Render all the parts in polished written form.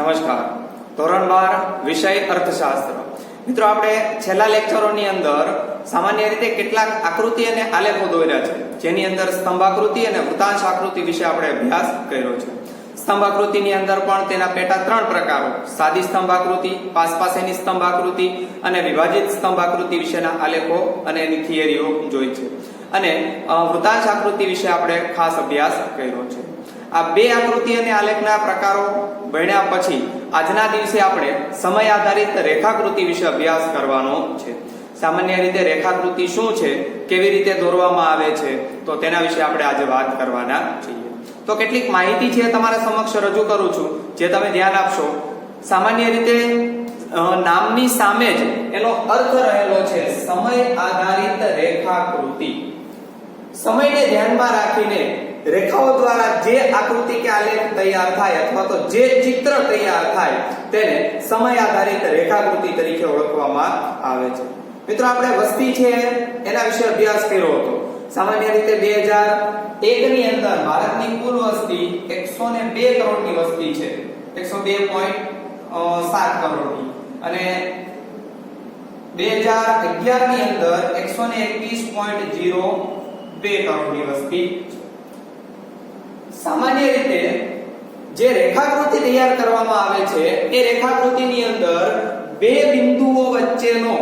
નમસ્કાર. ધોરણ 12 વિષય અર્થશાસ્ત્ર. મિત્રો, આપણે છેલ્લા લેક્ચરોની અંદર સામાન્ય રીતે કેટલાક આકૃતિ અને આલેખો દોર્યા છે, જેની અંદર સ્તંભાકૃતિ અને વૃતાંશ આકૃતિ વિશે આપણે અભ્યાસ કર્યો છે. સ્તંભાકૃતિની અંદર પણ તેના પેટા 3 પ્રકારો, સાદી સ્તંભાકૃતિ, પાસપાસેની સ્તંભાકૃતિ અને વિભાજિત સ્તંભાકૃતિ વિશેના આલેખો અને એની થિયરીઓ જોઈ છે. અને વૃતાંશ આકૃતિ વિશે આપણે ખાસ અભ્યાસ કર્યો છે. આ બે આકૃતિ અને આલેખના પ્રકારો ભણ્યા પછી આજના દિવસે આપણે સમય આધારિત રેખાકૃતિ વિશે અભ્યાસ કરવાનો છે. સામાન્ય રીતે રેખાકૃતિ શું છે, કેવી રીતે દોરવામાં આવે છે, તો તેના વિશે આપણે આજે વાત કરવાના છીએ. તો કેટલીક માહિતી છે તમારા સમક્ષ રજૂ કરું છું, જે તમે ધ્યાન આપશો. સામાન્ય રીતે નામની સામે જ એનો અર્થ રહેલો છે સમય આધારિત રેખાકૃતિ. સમયને ધ્યાનમાં રાખીને રેખાઓ દ્વારા જે આકૃતિ કે આલેખ તૈયાર થાય અથવા તો જે ચિત્ર તૈયાર થાય તેને સમય આધારિત રેખાકૃતિ તરીકે ઓળખવામાં આવે છે. મિત્રો, આપણે વસ્તી છે એના વિશે અભ્યાસ કર્યો હતો. સામાન્ય રીતે 2001 ની અંદર ભારતની કુલ વસ્તી 102 કરોડની વસ્તી છે, 102.7 કરોડની, અને 2011 ની અંદર 121.02 કરોડની વસ્તી. સામાન્ય રીતે જે રેખાકૃતિ તૈયાર કરવામાં આવે છે એ રેખાકૃતિની અંદર બે બિંદુઓ વચ્ચેનો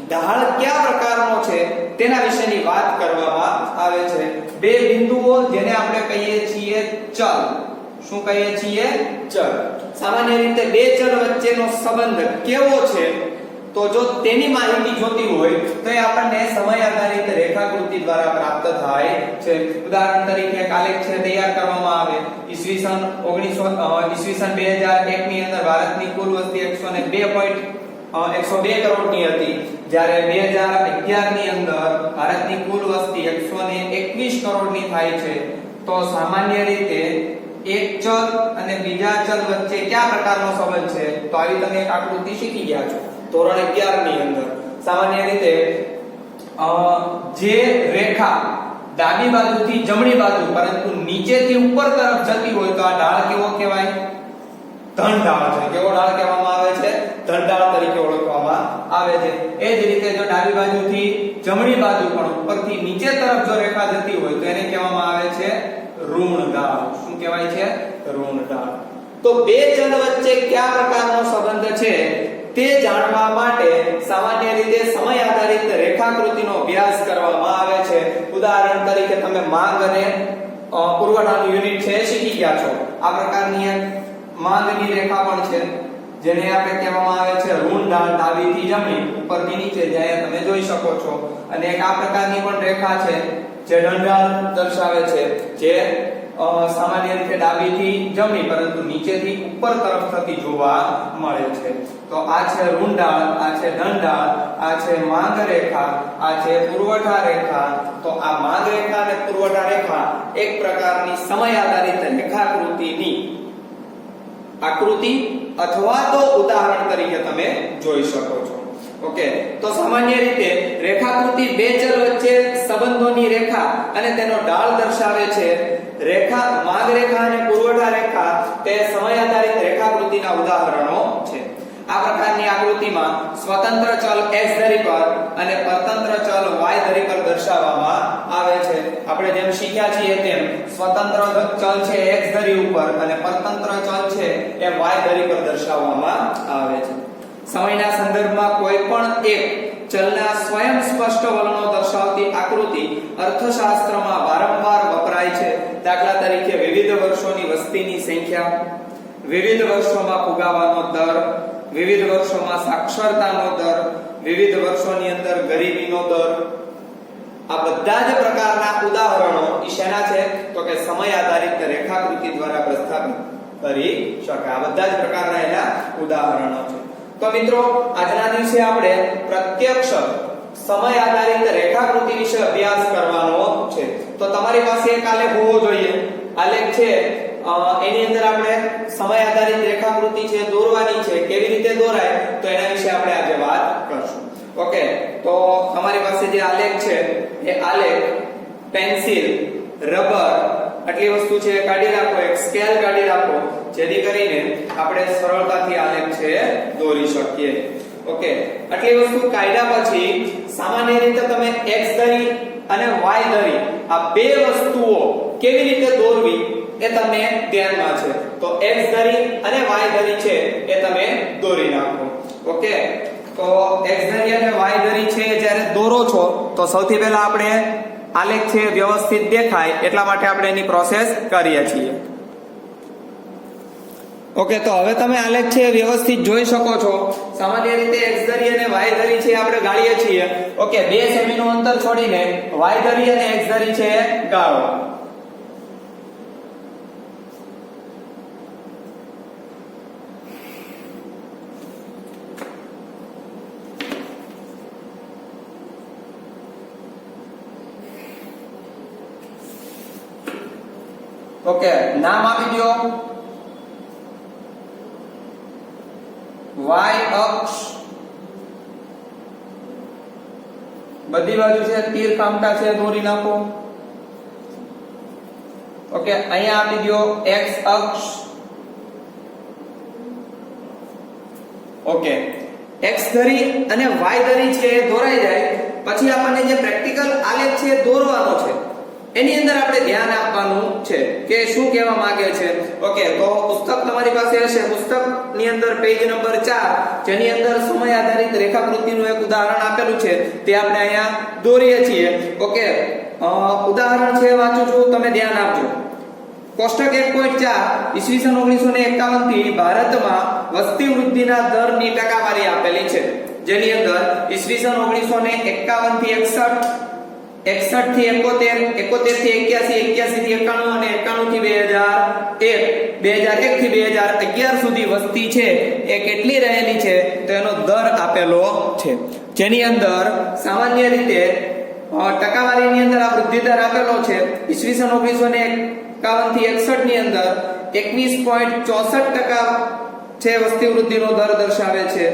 ઢાળ કયા પ્રકારનો છે તેના વિશેની વાત કરવામાં આવે છે. બે બિંદુઓ જેને આપણે કહીએ છીએ ચલ. શું કહીએ છીએ? ચલ. સામાન્ય રીતે બે ચલ વચ્ચેનો સંબંધ કેવો છે, તો જો તેની માહિતી જોતી હોય તો એ આપણને સમય આધારિત રેખાકૃતિ દ્વારા પ્રાપ્ત થાય છે. ઉદાહરણ તરીકે એક આલેખ છે તૈયાર કરવામાં આવે. ઈસવીસન 2001 ની અંદર ભારતની કુલ વસ્તી 102 કરોડની હતી, જ્યારે 2011 ની અંદર ભારતની કુલ વસ્તી 121 કરોડની થાય છે. તો સામાન્ય રીતે એક ચલ અને બીજા ચલ વચ્ચે કયા પ્રકારનો સંબંધ છે, તો આવી તમે એક આકૃતિ શીખી ગયા છો ધોરણ 11 ની અંદર. સામાન્ય રીતે જે રેખા ડાબી બાજુથી જમણી બાજુ પરંતુ નીચેથી ઉપર તરફ જતી હોય તો આ ઢાળ કેવો કહેવાય? ધન ઢાળ છે. કેવો ઢાળ કહેવામાં આવે છે? ધન ઢાળ તરીકે ઓળખવામાં આવે છે. એ જ રીતે જો ડાબી બાજુથી જમણી બાજુ પણ ઉપરથી નીચે તરફ જો રેખા જતી હોય તો એને કહેવામાં આવે છે ઋણ ઢાળ. શું કહેવાય છે? ઋણ ઢાળ. તો બે ચલ વચ્ચે કયા પ્રકારનો સંબંધ છે તે જાણવા માટે સામાન્ય રીતે સમય આધારિત રેખાકૃતિનો અભ્યાસ કરવામાં આવે છે. ઉદાહરણ તરીકે તમે માંગ અને પુરવઠાનું યુનિટ છે શીખી ગયા છો. આ પ્રકારની એક માંગની રેખા પણ છે, જેને આપણે કહેવામાં આવે છે ઋણ ઢાળ, ડાબીથી જમણી, ઉપરથી નીચે, જ્યાં તમે જોઈ શકો છો. અને એક આ પ્રકારની પણ રેખા છે જે ઢંઢાળ દર્શાવે છે, જે સામાન્ય રીતે ડાબીથી જમણી પરંતુ નીચેથી ઉપર તરફ થતી જોવા મળે છે. તો આ છે ઋણ ઢાળ, આ છે ધન ઢાળ, આ છે માંગ રેખા, આ છે પુરવઠા રેખા. તો આ માંગ રેખા અને પુરવઠા રેખા એક પ્રકારની સમય આધારિત રેખાકૃતિની આકૃતિ અથવા તો ઉદાહરણ તરીકે તમે જોઈ શકો છો. ઓકે, તો સામાન્ય રીતે રેખાકૃતિ બે ચલ વચ્ચે સંબંધોની રેખા અને તેનો ઢાળ દર્શાવે છે. રેખા માંગ રેખા અને પુરવઠા રેખા તે સમય આધારિત રેખાકૃતિના ઉદાહરણો છે. આ પ્રકારની આકૃતિમાં સ્વતંત્ર ચલ x ધરી પર અને પરતંત્ર ચલ y ધરી પર દર્શાવવામાં આવે છે. આપણે જેમ શીખ્યા છીએ તેમ સ્વતંત્ર ચલ છે x ધરી ઉપર અને પરતંત્ર ચલ છે એ y ધરી પર દર્શાવવામાં આવે છે. સમયના સંદર્ભમાં કોઈ પણ એક ચલના સ્વયં સ્પષ્ટ વલણો દર્શાવતી આકૃતિ અર્થશાસ્ત્રમાં વારંવાર વપરાય છે. દાખલા તરીકે વિવિધ વર્ષોની વસ્તીની સંખ્યા, વિવિધ વર્ષોમાં ફુગાવાનો દર, વિવિધ વર્ષોમાં સાક્ષરતાનો દર, વિવિધ વર્ષોની અંદર ગરીબીનો દર. આ બધા જ પ્રકારના ઉદાહરણો શેના છે? તો કે સમય આધારિત રેખાકૃતિ દ્વારા પ્રસ્થાપિત કરી શકાય. આ બધા જ પ્રકારના એના ઉદાહરણો છે. તો મિત્રો, આજના દિવસે આપણે પ્રત્યક્ષ સમય આધારિત રેખાકૃતિ વિશે અભ્યાસ કરવાનો છે. તો તમારી પાસે એક આલેખ હોવો જોઈએ. આલેખ છે એની અંદર આપણે સમય આધારિત રેખાકૃતિ છે દોરવાની છે. કેવી રીતે દોરાય તો એના વિશે આપણે આજે વાત કરશું. ઓકે, તો તમારી પાસે જે આલેખ છે એ આલેખ પેન્સિલ, રબર આટલી વસ્તુ છે કાઢી રાખો, એક સ્કેલ કાઢી રાખો, જેથી કરીને આપણે સરળતાથી આલેખ છે દોરી શકીએ. ઓકે, આટલી વસ્તુ કાઢ્યા પછી સામાન્ય રીતે તમે x ધરી અને y ધરી આ બે વસ્તુઓ કેવી રીતે દોરવી એ તમને ધ્યાનમાં છે. તો x ધરી અને y ધરી છે એ તમે દોરી નાખો. ઓકે, તો x ધરી અને y ધરી છે જ્યારે દોરો છો તો સૌથી પહેલા આપણે આલેખ છે વ્યવસ્થિત દેખાય એટલા માટે આપણે એની પ્રોસેસ કરીએ છીએ. ઓકે, તો હવે તમે આલેખ છે વ્યવસ્થિત જોઈ શકો છો. સામાન્ય રીતે x ધરી અને y ધરી છે આપણે ગાળીએ છીએ. ઓકે, 2 સેમી નું અંતર છોડીને y ધરી અને x ધરી છે ગાળો. ઓકે, નામ આપી દો. y અક્ષ બધી બાજુ છે તીર કામટા છે દોરી નાખો. ઓકે, અહીંયા આપી દો x અક્ષ. ઓકે, x ધરી અને y ધરી છે દોરાઈ જાય પછી આપણને જે પ્રેક્ટિકલ આલેખ છે દોરવાનો છે એની અંદર આપણે ધ્યાન આપવાનું છે કે શું કહેવા માંગે છે. ઓકે, તો પુસ્તક તમારી પાસે હશે. પુસ્તકની અંદર પેજ નંબર 4 જેની અંદર સમય આધારિત રેખાકૃતિનું એક ઉદાહરણ આપેલું છે તે આપણે અહીંયા દોરીએ છીએ. ઓકે, ઉદાહરણ છે વાંચું છું, તમે ધ્યાન આપજો. કોષ્ટક 1.4 ઈસવીસન 1951 થી ભારતમાં વસ્તી વૃદ્ધિના દરની ટકાવારી આપેલી છે, જેની અંદર ઈસવીસન 1951 થી 61 61 થી 71 71 થી 81 81 થી 91 અને 91 થી 2001 2001 થી 2011 સુધી વસ્તી છે એ કેટલી રહેલી છે તો એનો દર આપેલો છે, જેની અંદર સામાન્ય રીતે ટકાવારીની અંદર આ વૃદ્ધિ દર આપેલો છે. ઈસવીસન 1951 થી 61 ની અંદર 21.64% છે વસ્તી વૃદ્ધિનો દર દર્શાવે છે.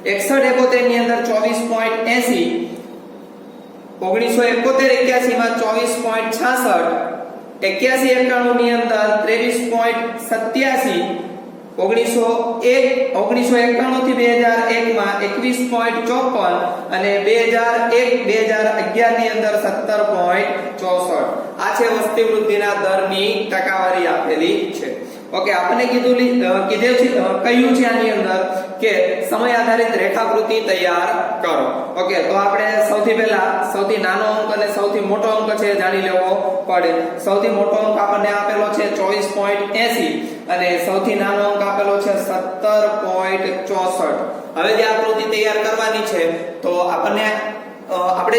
61 71 ની અંદર 24.80, 1971-81 માં 24.66, 81-91 ની અંદર 23.87, 1991 થી 2001 માં 21.54 અને 2001-2011 ની અંદર 17.64. આ છે વસ્તી વૃદ્ધિના દરની ટકાવારી આપેલી છે. ઓકે, આપણે કહ્યું છે આની અંદર કે સમય આધારિત રેખાકૃતિ તૈયાર કરો. ઓકે, તો આપણે સૌથી પહેલા સૌથી નાનો અંક અને સૌથી મોટો અંક છે જાણી લેવો પડે. સૌથી મોટો અંક આપણને આપેલો છે 24.80 અને સૌથી નાનો અંક આપેલો છે 17.64. હવે જે આકૃતિ તૈયાર કરવાની છે તો આપણે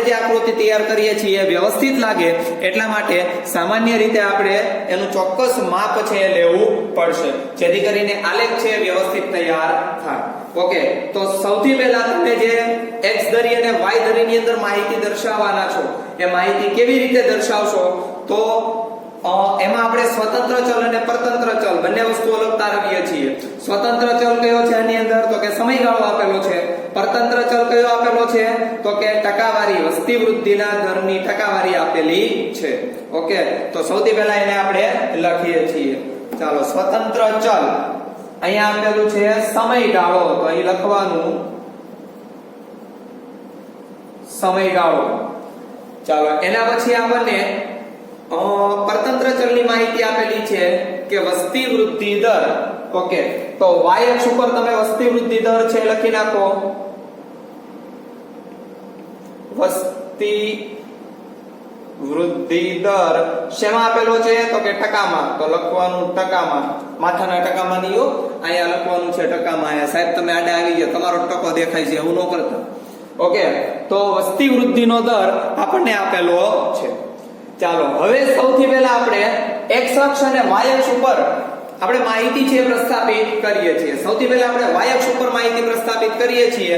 જે આકૃતિ તૈયાર કરીએ છીએ વ્યવસ્થિત લાગે એટલા માટે સામાન્ય રીતે આપણે એનું ચોક્કસ માપ છે લેવું પડશે, જેથી કરીને આલેખ છે વ્યવસ્થિત તૈયાર થાય. ઓકે, તો સૌથી પહેલા તમે જે x ધરી અને y ધરીની અંદર માહિતી દર્શાવવાના છો એ માહિતી કેવી રીતે દર્શાવશો તો એમાં આપણે સ્વતંત્ર ચલ અને પરતંત્ર ચલ બંને વસ્તુ અલગ તારવીએ છીએ. સ્વતંત્ર ચલ કયો છે આની અંદર તો કે સમયગાળો આપેલો છે. પરતંત્ર ચલ કયો આપેલો છે તો કે ટકાવારી, વસ્તી વૃદ્ધિના દરની ટકાવારી આપેલી છે. ઓકે, તો સૌથી પહેલા એને આપણે લખીએ છીએ. ચાલો, સ્વતંત્ર ચલ અહીંયા આપેલું છે સમયગાળો, તો અહીં લખવાનું સમયગાળો. ચાલો, એના પછી આપણને પરતંત્ર ચલની માહિતી આપેલી છે કે વસ્તી વૃદ્ધિ દર. ઓકે, તો y અક્ષ ઉપર તમે વસ્તી વૃદ્ધિ દર છે લખી નાખો. વસ્તી વૃદ્ધિ દર શેમાં આપેલો છે તો કે ટકામાં, તો લખવાનું ટકામાં. માથાના ટકામાં નહીં, અહીંયા લખવાનું છે ટકામાં. અહીંયા સાહેબ તમે આડે આવી ગયા, તમારો ટકો દેખાય છે એવું ન કરતા. ઓકે, તો વસ્તી વૃદ્ધિનો દર આપણને આપેલો છે. ચાલો, હવે સૌથી પહેલા આપણે x અક્ષ અને y અક્ષ ઉપર આપણે માહિતી છે પ્રસ્થાપિત કરીએ છીએ. સૌથી પહેલા આપણે y અક્ષ ઉપર માહિતી પ્રસ્થાપિત કરીએ છીએ.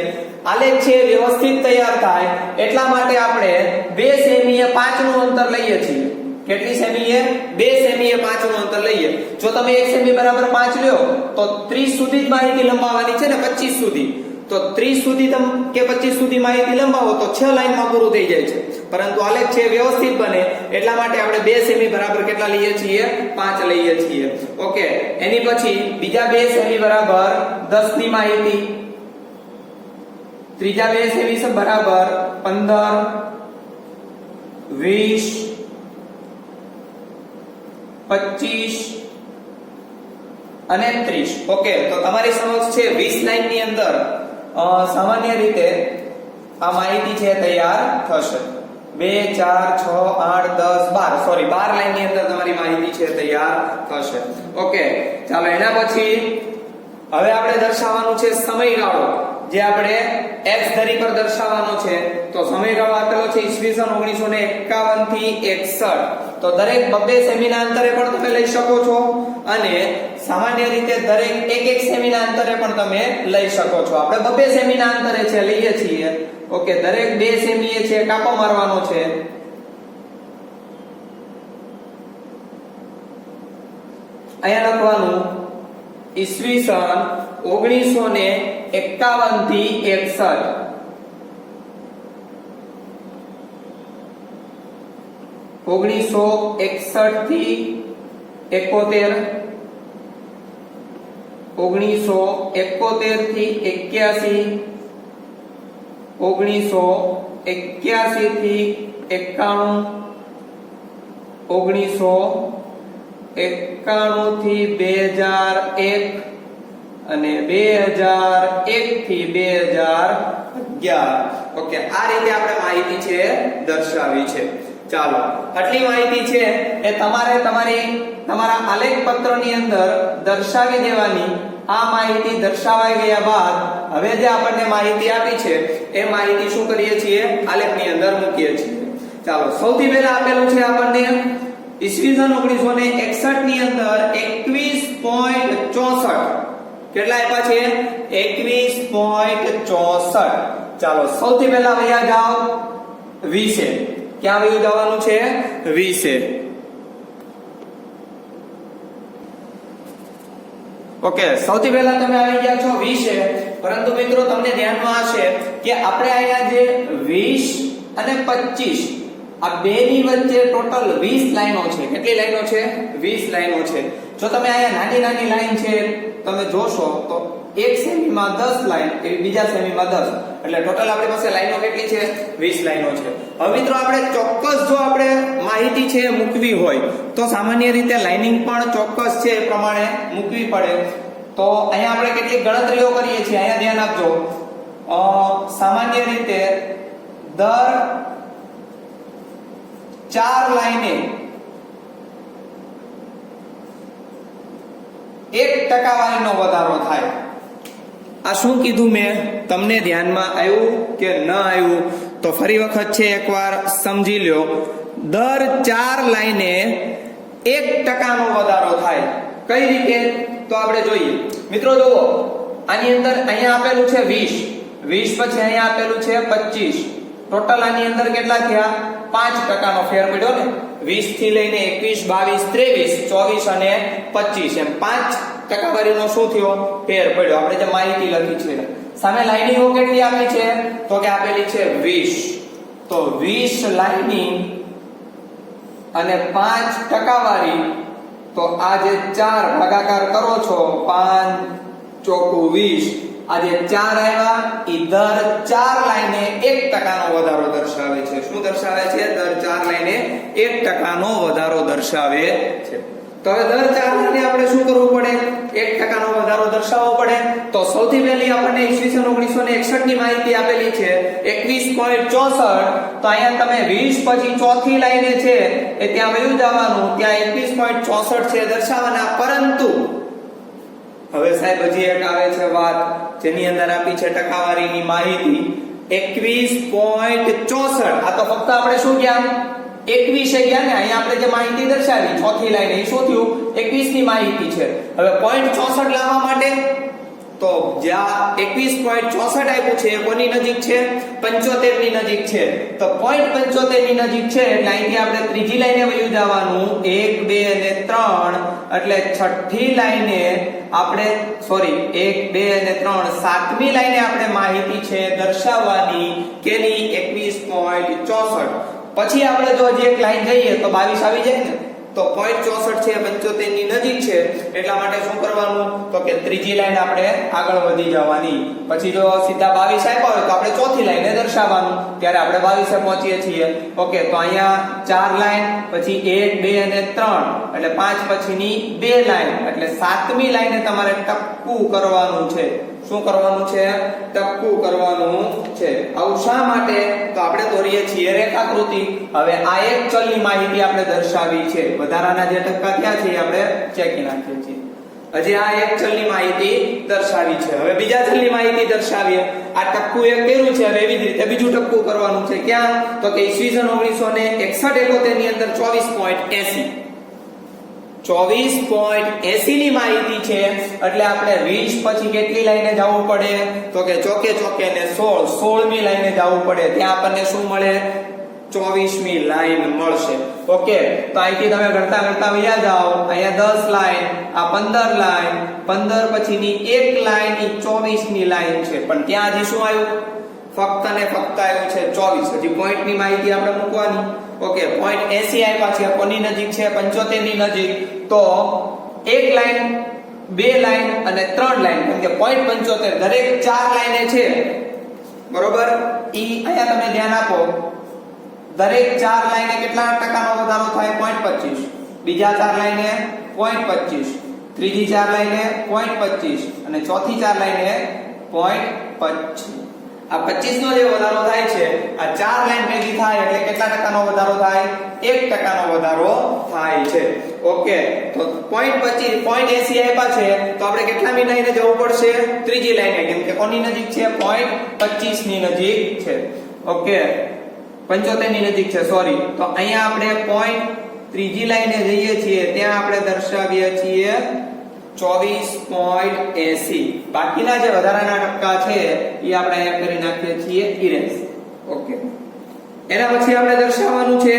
આલેખ છે વ્યવસ્થિત તૈયાર થાય એટલા માટે આપણે 2 સેમીએ 5 નું અંતર લઈએ છીએ. કેટલી સેમીએ? 2 સેમીએ 5 નું અંતર લઈએ. જો તમે 1 સેમી બરાબર 5 લ્યો તો 30 સુધી જ માહિતી લંબાવવાની છે ને 25 સુધી. તો 30 સુધી કે 25 સુધી માહિતી લંબાવો તો 6 લાઈનમાં પૂરું થઈ જાય છે, પરંતુ આલેખ છે વ્યવસ્થિત બને એટલા માટે આપણે 2 સેમી બરાબર કેટલા લઈએ છીએ? 5 લઈએ છીએ. ઓકે, એની પછી બીજા 2 સેમી બરાબર 10 ની માહિતી, ત્રીજા 2 સેમી બરાબર 15, 20, 25 અને 30. ઓકે, તો તમારી સમક્ષ છે 20 લાઈન ની અંદર સામાન્ય રીતે આ માહિતી છે તૈયાર થશે. 2 4 6 8 10 12 સોરી 12 લાઈન ની અંદર તમારી માહિતી છે તૈયાર થશે. ઓકે, ચાલો એના પછી હવે આપણે દર્શાવવાનું છે સમયગાળો, જે આપણે x ધરી પર દર્શાવવાનો છે. તો સમયગાળો આપેલો છે ઈસવીસન 1951 થી 61. તો દરેક 2 સેમીના અંતરે પણ તમે લઈ શકો છો અને સામાન્ય રીતે દરેક 1 સેમીના અંતરે પણ તમે લઈ શકો છો. આપણે 2 સેમીના અંતરે છે લઈએ છીએ. ઓકે, દરેક 2 સેમીએ છે કાપો મારવાનો છે. અહીંયા લખવાનું ઈસવીસન 1951 થી 61. ઓગણીસો 61 થી 71, 1971 થી 81, 1981 થી 91, 1991 થી 2001 અને 2001 થી 2011. ઓકે, આ રીતે આપણે માહિતી છે દર્શાવી છે. ચાલો, આટલી માહિતી છે એ તમારા આલેખ પત્રની અંદર દર્શાવી દેવાની. આ માહિતી દર્શાવાઈ ગયા બાદ હવે જે આપણને માહિતી આપી છે એ માહિતી શું કરીએ છીએ? આલેખની અંદર મૂકીએ છીએ. ચાલો, સૌથી પહેલા આપેલું છે આપણને ઈસવીસન 1961 ની અંદર 21.64. કેટલા આપ્યા છે? 21.64. ચાલો, સૌથી પહેલા વયા જાઓ 20. ક્યાં વયું જવાનું છે? 20. ઓકે, સૌથી પહેલા તમે આવી ગયા છો 20. પરંતુ મિત્રો તમને ધ્યાનમાં હશે કે આપણે અહીંયા જે 20 અને 25 આ બેની વચ્ચે ટોટલ 20 લાઈનો છે. કેટલી લાઈનો છે? 20 લાઈનો છે. જો તમે અહીંયા નાની લાઈન છે તમે જોશો તો એક સેમીમાં 10 લાઈન, એવી બીજા સેમીમાં 10, એટલે ટોટલ આપણી પાસે લાઈનો કેટલી છે? 20 લાઈનો છે. હવે મિત્રો આપણે ચોક્કસ જો આપણે માહિતી છે મૂકવી હોય તો સામાન્ય રીતે લાઇનિંગ પણ ચોક્કસ છે એ પ્રમાણે મૂકવી પડે. તો અહીંયા આપણે કેટલીક ગણતરીઓ કરીએ છીએ. અહીંયા ધ્યાન આપજો. સામાન્ય રીતે દર 4 લાઈને 1% વાળીનો વધારો થાય. આ શું કીધું મેં? તમને ધ્યાનમાં આવ્યું કે ન આવ્યું? તો ફરી વખત છે એકવાર સમજી લ્યો. દર 4 લાઈને 1% નો વધારો થાય. કઈ રીતે? તો આપણે જોઈએ. મિત્રો જુઓ, આની અંદર અહીંયા આપેલું છે 20, 20 પછી અહીંયા આપેલું છે 25. ટોટલ આની અંદર કેટલા થયા? 5% નો ફેર પડ્યો ને. 20 થી લઈને 21, 22, 23, 24 અને 25 એમ 5% વાળીનો શું થયો? ફેર પડ્યો. આપણે જે માહિતી લખી છે સામે લાઇનિંગો કેટલી આપી છે? તો કે આપેલી છે 20. તો 20 લાઇનિંગ અને 5% વાળી. તો આ જે 4 ભાગાકાર કરો છો 5 ચોકુ 20, આ જે 4 આવ્યા ઈ દર 4 લાઈને 1% નો વધારો દર્શાવે છે. શું દર્શાવે છે? દર 4 લાઈને 1% નો વધારો દર્શાવે છે. તો હવે દર 4 લાઈને આપણે શું કરવું પડે? 1% નો વધારો દર્શાવવો પડે. તો સૌથી પહેલી આપણને ઈસવીસન 1961 ની માહિતી આપેલી છે 21.64. તો અહીંયા તમે 20 પછી ચોથી લાઈને છે એ ત્યાં વયું જવાનું, ત્યાં 21.64 છે દર્શાવવાના. પરંતુ હવે સાહેબ હજી એક આવે છે વાત જેની અંદર આપી છે ટકાવારીની માહિતી 21.64. આ તો ફક્ત આપણે શું ગયા? 21 ગયા ને. અહીંયા આપણે જે માહિતી દર્શાવી ચોથી લાઈન એ શું થયું? 21 ની માહિતી છે. હવે 0.64 લાવવા માટે તો તો જ્યાં 21.64 આપ્યું છે કોની નજીક છે 75 ની નજીક છે તો 0.75 ની નજીક છે એટલે અહીંથી આપણે ત્રીજી લાઈને વયું જવાનું 1 2 અને 3 એટલે છઠ્ઠી લાઈને આપણે 1 2 અને 3 સાતમી લાઈને આપણે માહિતી છે દર્શાવવાની કેની 21.64 પછી આપણે જો હજી એક લાઈન જઈએ તો 22 આવી જાય ને તો 0.64 છે 75 ની નજીક છે એટલા માટે શું કરવાનું તો કે ત્રીજી લાઈન આપણે આગળ વધી જવાની પછી જો સીધા 22 આપ્યા હોય તો આપણે ચોથી લાઈને દર્શાવવાનું ત્યારે આપણે 22 એ પહોંચીએ છીએ ઓકે તો અહીંયા ચાર લાઈન પછી 1 2 અને 3 એટલે 5 પછીની બે લાઈન એટલે સાતમી લાઈને તમારે ટપકું કરવાનું છે શું કરવાનું છે ટપકું કરવાનું છે આવું શા માટે તો આપણે દોરીએ છીએ રેખાકૃતિ હવે આ એક ચલની માહિતી આપણે દર્શાવી છે વધારાના જે ટપકા થયા છે આપણે ચેકી નાખીએ છીએ હજી આ એક ચલની માહિતી દર્શાવી છે હવે બીજા ચલની માહિતી દર્શાવીએ આ ટપકું એક કર્યું છે હવે એવી જ રીતે બીજું ટપકું કરવાનું છે ક્યાં તો કે ઈસવીસન 1961-71 ની અંદર 24.80 24.80 ની માહિતી છે એટલે આપણે 20 પછી કેટલી લાઈને જવું પડે તો કે ચોકે ચોકે ને 16મી લાઈને જવું પડે ત્યાં આપણને શું મળે 24મી લાઈન મળશે ઓકે તો અહીંથી તમે ગણતા ગણતા વયા જાઓ અહીંયા 10 લાઈન આ 15 લાઈન 15 પછીની એક લાઈન ઈ 24મી લાઈન છે પણ ત્યાં હજી શું આવ્યું ફક્ત ને ફક્ત આવ્યું છે 24 હજી પોઈન્ટની માહિતી આપણે મૂકવાની ઓકે 0.80 આપ્યા છે કોની નજીક છે 75 ની નજીક તો એક લાઈન બે લાઈન અને ત્રણ લાઈન કેમ કે 0.75 દરેક ચાર લાઈને છે બરોબર ઈ અહીંયા તમે ધ્યાન આપો દરેક ચાર લાઈને કેટલા ટકાનો વધારો થાય 0.25 બીજા ચાર લાઈને 0.25 ત્રીજી ચાર લાઈને 0.25 અને ચોથી ચાર લાઈને 0.25 આ 25 નો જે વધારો થાય છે આ ચાર લાઈન ભેગી થાય એટલે કેટલા ટકાનો વધારો થાય 1% નો વધારો થાય છે ઓકે તો 0.25 0.80 આપ્યા છે તો આપણે કેટલામી લાઈને જવું પડશે ત્રીજી લાઈને કેમ કે કોની નજીક છે 0.25 ની નજીક છે ઓકે 75 ની નજીક છે સોરી તો અહીંયા આપણે ત્રીજી લાઈને જઈએ છીએ ત્યાં આપણે દર્શાવીએ છીએ 24.80 બાકીના જે વધારાના ટકા છે એ આપણે અહીંયા કરી નાખીએ છીએ ઇરેઝ ઓકે એના પછી આપણે દર્શાવવાનું છે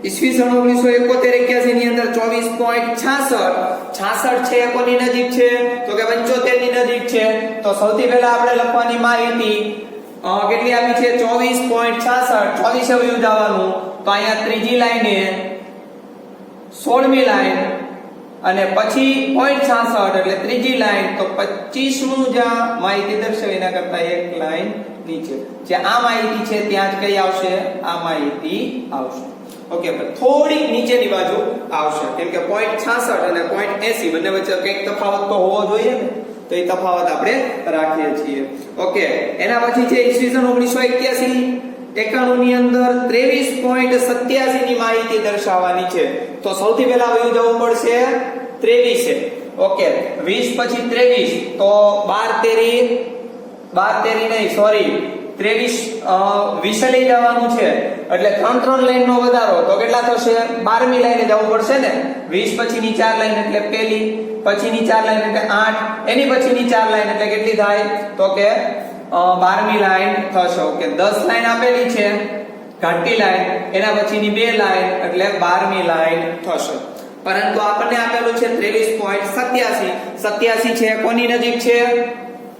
ઈસવીસન 1971-81 ની અંદર 24.66 છે કોની નજીક છે તો કે 75 ની નજીક છે તો સૌથી પહેલા આપણે લખવાની માહિતી કેટલી આપી છે 24.66 24 એ વયું જવાનું તો અહીંયા ત્રીજી લાઈને 16મી લાઈન અને પછી 0.66 એટલે ત્રીજી લાઈન તો 25 નું જ્યાં માહિતી દર્શાવી એના કરતા એક લાઈન નીચે જે આ માહિતી છે ત્યાં જ કઈ આવશે આ માહિતી આવશે ઓકે થોડી નીચેની બાજુ આવશે કેમ કે 0.66 અને 0.80 બંને વચ્ચે કંઈક તફાવત તો હોવો જોઈએ ને તો એ તફાવત આપણે રાખીએ છીએ ઓકે એના પછી છે ઈસવીસન 1981-91 ની અંદર 23.87 ની માહિતી દર્શાવવાની છે તો સૌથી પહેલા વયું જવું પડશે 23 ઓકે 20 પછી 23 તો 12 નહીં સોરી 23 લઈ જવાનું છે એટલે 3 લાઈન નો વધારો તો કેટલા થશે 12મી લાઈને જવું પડશે ને 20 પછીની 4 લાઈન એટલે પહેલી પછીની 4 લાઈન એટલે 8 એની પછીની 4 લાઈન એટલે કેટલી થાય તો કે 12મી લાઈન થશે ઓકે 10 લાઈન આપેલી છે ઘાટી લાઈન એના પછીની બે લાઈન એટલે 12મી લાઈન થશે પરંતુ આપણને આપેલું છે 23.87 છે કોની નજીક છે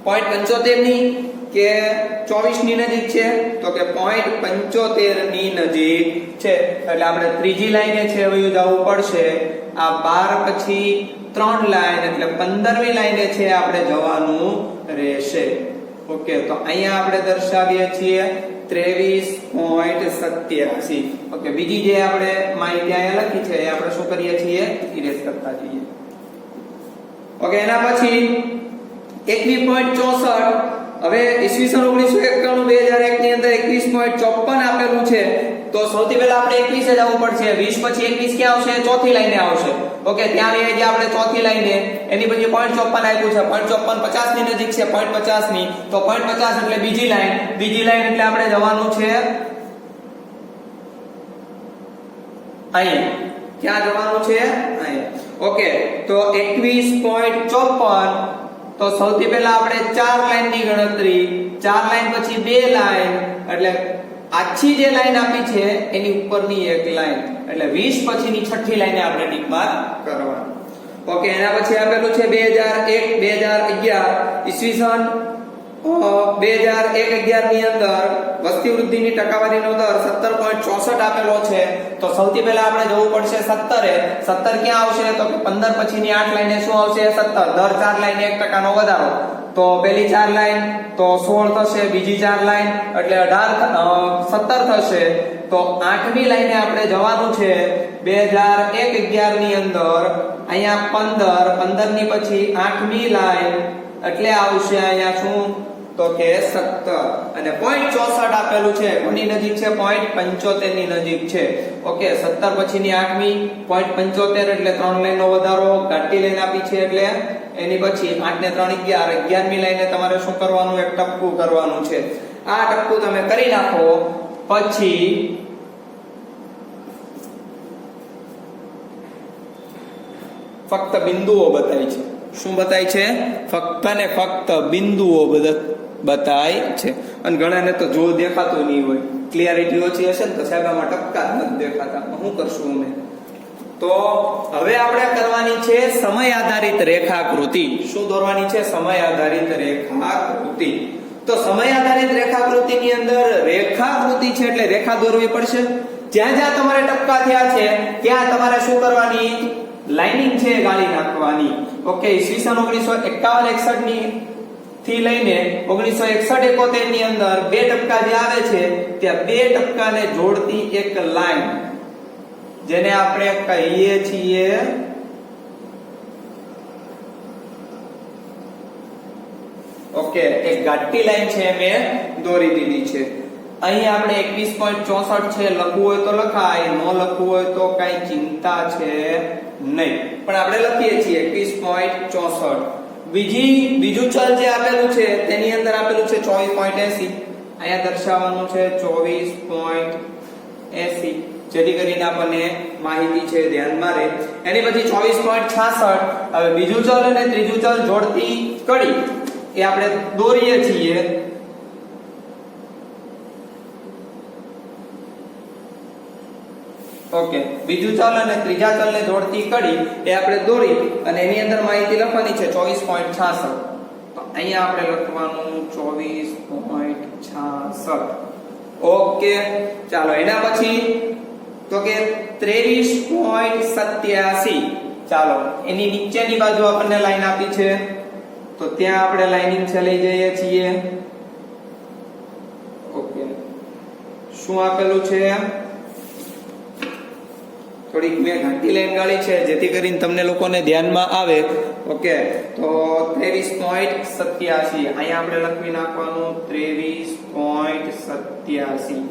0.75 ની કે 24 ની નજીક છે તો કે 0.75 ની નજીક છે એટલે આપણે ત્રીજી લાઈને છે વયું જવું પડશે આ 12 પછી 3 લાઈન એટલે 15મી લાઈને છે આપણે જવાનું રહેશે ઓકે તો અહીંયા આપણે દર્શાવીએ છીએ 23.87 ઓકે બીજી જે આપણે માહિતી અહીંયા લખી છે એ આપણે શું કરીએ છીએ ઇરેઝ કરતા જઈએ ઓકે એના પછી 21.64 હવે ઈસવીસન 1991-2001 ની અંદર 21.54 આપેલું છે તો સૌથી પહેલા આપણે 21 જ આવવું પડશે 20 પછી 21 ક્યાં આવશે ચોથી લાઈને આવશે ઓકે ત્યાં આવી ગયા આપણે ચોથી લાઈને એની પછી 0.54 આપ્યું છે 0.54 50 ની નજીક છે 0.50 ની તો 0.50 એટલે બીજી લાઈન એટલે આપણે જવાનું છે અહીં ક્યાં જવાનું છે અહીં ઓકે તો 21.54 તો સૌથી પહેલા આપણે 4 લાઈનની ગણતરી, 4 લાઈન પછી 2 લાઈન, એટલે આછી જે લાઈન આપી છે એની ઉપરની એક લાઈન, એટલે 20 પછીની છઠ્ઠી લાઈને આપણે ટીક માર્ક કરવાનું. ઓકે, એના પછી આપેલું છે 2001 2011 ઈસવીસન 2001-11 ની અંદર વસ્તી વૃદ્ધિની ટકાવારીનો દર 17.64 આપેલો છે. તો સૌથી પહેલા આપણે જવું પડશે 17 ક્યાં આવશે? તો કે 15 પછીની 8 લાઈને શું આવશે? 17. દર 4 લાઈને 1% નો વધારો. તો પહેલી 4 લાઈન તો 16 થશે, બીજી 4 લાઈન એટલે 17 થશે. તો 8મી લાઈને આપણે જવાનું છે 2001-11 ની અંદર, અહીંયા 15 ની પછી 8મી લાઈન એટલે આવશે અહીંયા શું? તો કે 17 અને 0.64 આપેલું છે. કોની નજીક છે? 0.75 ની નજીક છે. ઓકે, 17 પછીની 8મી 0.75 એટલે 3 લાઈનનો વધારો, ઘાટી લાઈન આપી છે એટલે એની પછી 8 ને 3 11, 11મી લાઈને તમારે શું કરવાનું? એક ટપકું કરવાનું છે. આ ટપકું તમે કરી નાખો પછી ફક્ત બિંદુઓ બતાય છે. શું બતાય છે? ફક્ત ને ફક્ત બિંદુઓ બતાય છે. અને ઘણાને તો જો દેખાતું નહીં હોય, ક્લિયરિટી ઓછી હશે ને તો સાહેબ આમાં ટપકા નથી દેખાતા, શું કરશું અમે? તો હવે આપણે કરવાની છે સમય આધારિત રેખાકૃતિ. શું દોરવાની છે? સમય આધારિત રેખાકૃતિ. તો સમય આધારિત રેખાકૃતિની અંદર રેખાકૃતિ છે એટલે રેખા દોરવી પડશે. જ્યાં જ્યાં તમારે ટપકા થયા છે ત્યાં તમારે શું કરવાની? લાઇનિંગ છે ગાળી નાખવાની. ઓકે, ઈસવીસન 1951-61 ની થી લઈને 1961-71 ની અંદર 2 ટપકા જે આવે છે ત્યાં 2 ટપકાને જોડતી એક લાઈન, જેને આપણે કહીએ છીએ ઓકે એક ઘાટી લાઈન છે મેં દોરી દીધી છે. અહીં આપણે 21.64 છે, લખવું હોય તો લખાય, ન લખવું હોય તો કઈ ચિંતા છે નહીં, પણ આપણે લખીએ છીએ 21.64. બીજું ચલ જે આપેલું છે તેની અંદર આપેલું છે 24.80, અહીંયા દર્શાવવાનું છે 24.80, જેથી કરીને આપણને માહિતી છે ધ્યાનમાં રહે. એની પછી 24.66. હવે બીજું ચલ અને ત્રીજું ચલ જોડતી કડી એ આપણે દોરીએ છીએ. ઓકે, બીજું ચલ અને ત્રીજા ચલને જોડતી કડી એ આપણે દોરી અને એની અંદર માહિતી લખવાની છે 24.66. તો અહીંયા આપણે લખવાનું 24.66. ઓકે, ચાલો એના પછી તો કે 23.87. ચાલો એની નીચેની બાજુ આપણને લાઈન આપી છે તો ત્યાં આપણે લાઇનિંગ છે લઈ જઈએ છીએ. ઓકે, શું આપેલું છે? થોડીક મેં ઘાટી લાઈન ગાળી છે જેથી કરીને તમને લોકોને ધ્યાનમાં આવે. ઓકે, તો 23.87 અહીંયા આપણે લખી નાખવાનું 23.87.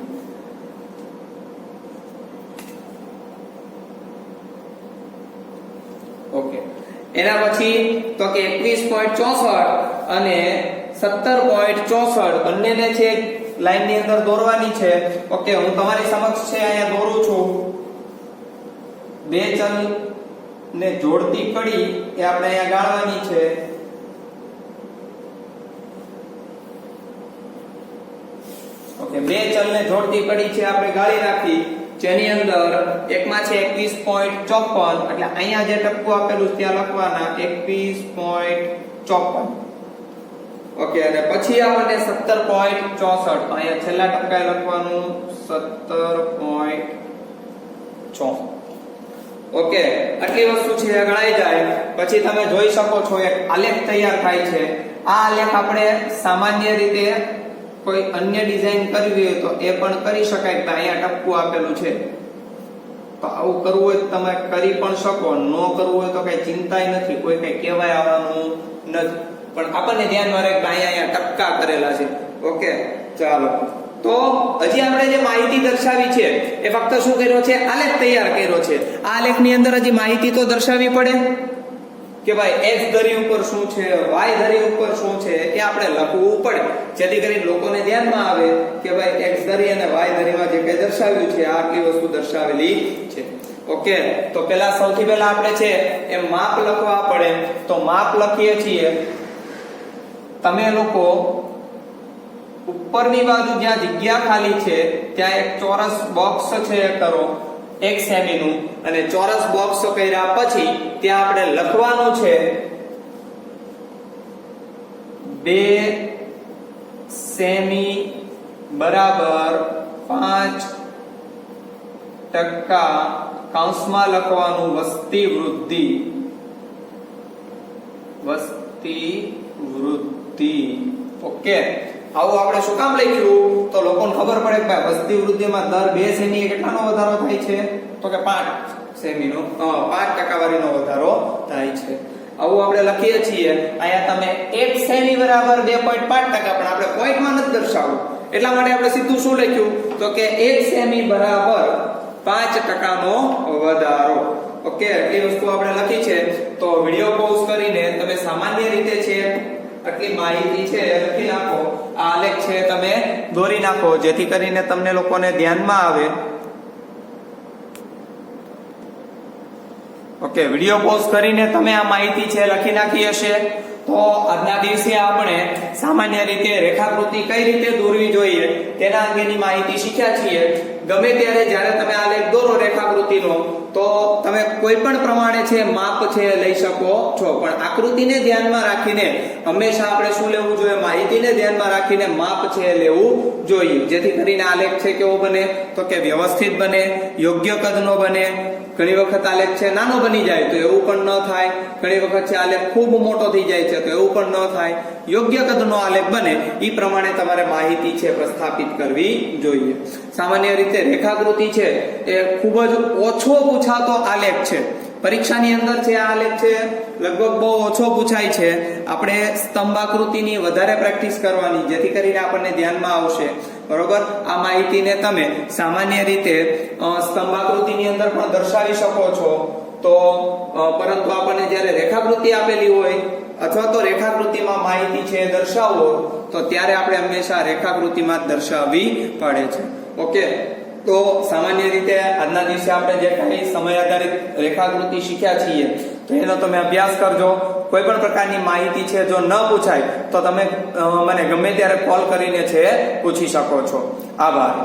ઓકે, એના પછી તો કે 21.64 અને 17.64 બંનેને છે લાઈન ની અંદર દોરવાની છે. ઓકે, હું તમારી સમક્ષ છે અહીંયા દોરું છું. બે ચલ ને જોડતી કડી એ આપણે અહીંયા ગાળવાની છે. ઓકે, બે ચલ ને જોડતી કડી છે આપણે ગાળી રાખી, જેની અંદર એકમાં છે 21.54 એટલે અહીંયા જે ટપકું આપેલું ત્યાં લખવાના 21.54. ઓકે, અને પછી આપણને 17.64 અહીંયા છેલ્લા ટપકાએ લખવાનું 17.64. ઓકે, આટલી વસ્તુ છે ગણાઈ જાય પછી તમે જોઈ શકો છો એક આલેખ તૈયાર થાય છે. આ આલેખ આપણે સામાન્ય રીતે કોઈ અન્ય ડિઝાઇન કરવી હોય તો એ પણ કરી શકાય. કે અહીંયા ટપકું આપેલું છે તો આવું કરવું હોય તો તમે કરી પણ શકો, ન કરવું હોય તો કઈ ચિંતાય નથી, કોઈ કઈ કહેવાય આવવાનું નથી, પણ આપણને ધ્યાનમાં રહે કે અહીંયા ટપકા કરેલા છે. ઓકે, ચાલો તો હજી આપણે જે માહિતી દર્શાવી છે એ ફક્ત શું કર્યો છે? આલેખ તૈયાર કર્યો છે. આ આલેખની અંદર હજી માહિતી તો દર્શાવવી પડે કે ભાઈ x ધરી ઉપર શું છે, y ધરી ઉપર શું છે, એ આપણે લખવું પડે, જેથી કરીને લોકોને ધ્યાનમાં આવે કે ભાઈ x ધરી અને y ધરીમાં જે કંઈ દર્શાવ્યું છે આ આટલી વસ્તુ દર્શાવેલી છે. ઓકે, તો પહેલા સૌથી પહેલા આપણે છે એ માપ લખવા પડે. તો માપ લખીએ છીએ તમે લોકો ઉપરની બાજુ જ્યાં જગ્યા ખાલી છે ત્યાં એક ચોરસ બોક્સ છે એ કરો 1 સેમીનું, અને ચોરસ બોક્સ કર્યા પછી ત્યાં આપણે લખવાનું છે 2 સેમી બરાબર 5% કૌંસમાં લખવાનું વસ્તી વૃદ્ધિ. ઓકે, આવું આપણે શું કામ લખ્યું? તો લોકોને ખબર પડે કે ભાઈ વસ્તી વૃદ્ધિમાં દર 2 સેમી કેટલાનો વધારો થાય છે? તો કે 5 સેમીનો 5% વાળીનો વધારો થાય છે. આવું આપણે લખીએ છીએ. અહીંયા તમે 1 સેમી બરાબર 2.5%, પણ આપણે પોઈન્ટમાં નથી દર્શાવવું, એટલા માટે આપણે સીધું શું લખ્યું? તો કે 1 સેમી બરાબર 5% નો વધારો. ઓકે, એટલી વસ્તુ આપણે લખી છે. તો વિડિયો પોઝ કરીને તમે સામાન્ય રીતે છે આટલી માહિતી છે લખી નાખો. આ આલેખ છે તમે દોરી નાખો, જેથી કરીને તમને લોકોને ધ્યાનમાં આવે. ઓકે, વિડિયો પોઝ કરીને તમે આ માહિતી છે લખી નાખી હશે. તો આજના દિવસે આપણે સામાન્ય રીતે રેખાકૃતિ કઈ રીતે દોરવી જોઈએ તેના અંગેની માહિતી શીખ્યા છીએ. ગમે ત્યારે જ્યારે તમે આલેખ દોરો રેખાકૃતિનો, તો તમે કોઈ પણ પ્રમાણે છે માપ છે લઈ શકો છો, પણ આકૃતિને ધ્યાનમાં રાખીને હંમેશા આપણે શું લેવું જોઈએ? માહિતીને ધ્યાનમાં રાખીને માપ છે લેવું જોઈએ, જેથી કરીને આલેખ છે કેવો બને? તો કે વ્યવસ્થિત બને, યોગ્ય કદનો બને. ઘણી વખત આલેખ છે નાનો બની જાય તો એવું પણ ન થાય, ઘણી વખત છે આલેખ ખૂબ મોટો થઈ જાય છે તો એવું પણ ન થાય. યોગ્ય કદનો આલેખ બને એ પ્રમાણે તમારે માહિતી છે પ્રસ્થાપિત કરવી જોઈએ. સામાન્ય રીતે રેખાકૃતિ છે એ ખૂબ જ ઓછો પૂછાતો આલેખ છે. પરીક્ષાની અંદર છે આ આલેખ છે લગભગ બહુ ઓછો પૂછાય છે. આપણે સ્તંભાકૃતિની વધારે પ્રેક્ટિસ કરવાની, જેથી કરીને આપણને ધ્યાનમાં આવશે. બરોબર, આ માહિતીને તમે સામાન્ય રીતે સ્તંભાકૃતિની અંદર પણ દર્શાવી શકો છો. તો પરંતુ આપણને જ્યારે રેખાકૃતિ આપેલી હોય અથવા તો રેખાકૃતિમાં માહિતી છે દર્શાવવો, તો ત્યારે આપણે હંમેશા રેખાકૃતિમાં જ દર્શાવવી પડે છે. ઓકે, તો સામાન્ય રીતે આજના દિવસે આપણે જે કઈ સમય આધારિત રેખાકૃતિ શીખ્યા છીએ તો એનો તમે અભ્યાસ કરજો. કોઈ પણ પ્રકારની માહિતી છે જો ન પૂછાય તો તમે મને ગમે ત્યારે કોલ કરીને છે પૂછી શકો છો. આભાર.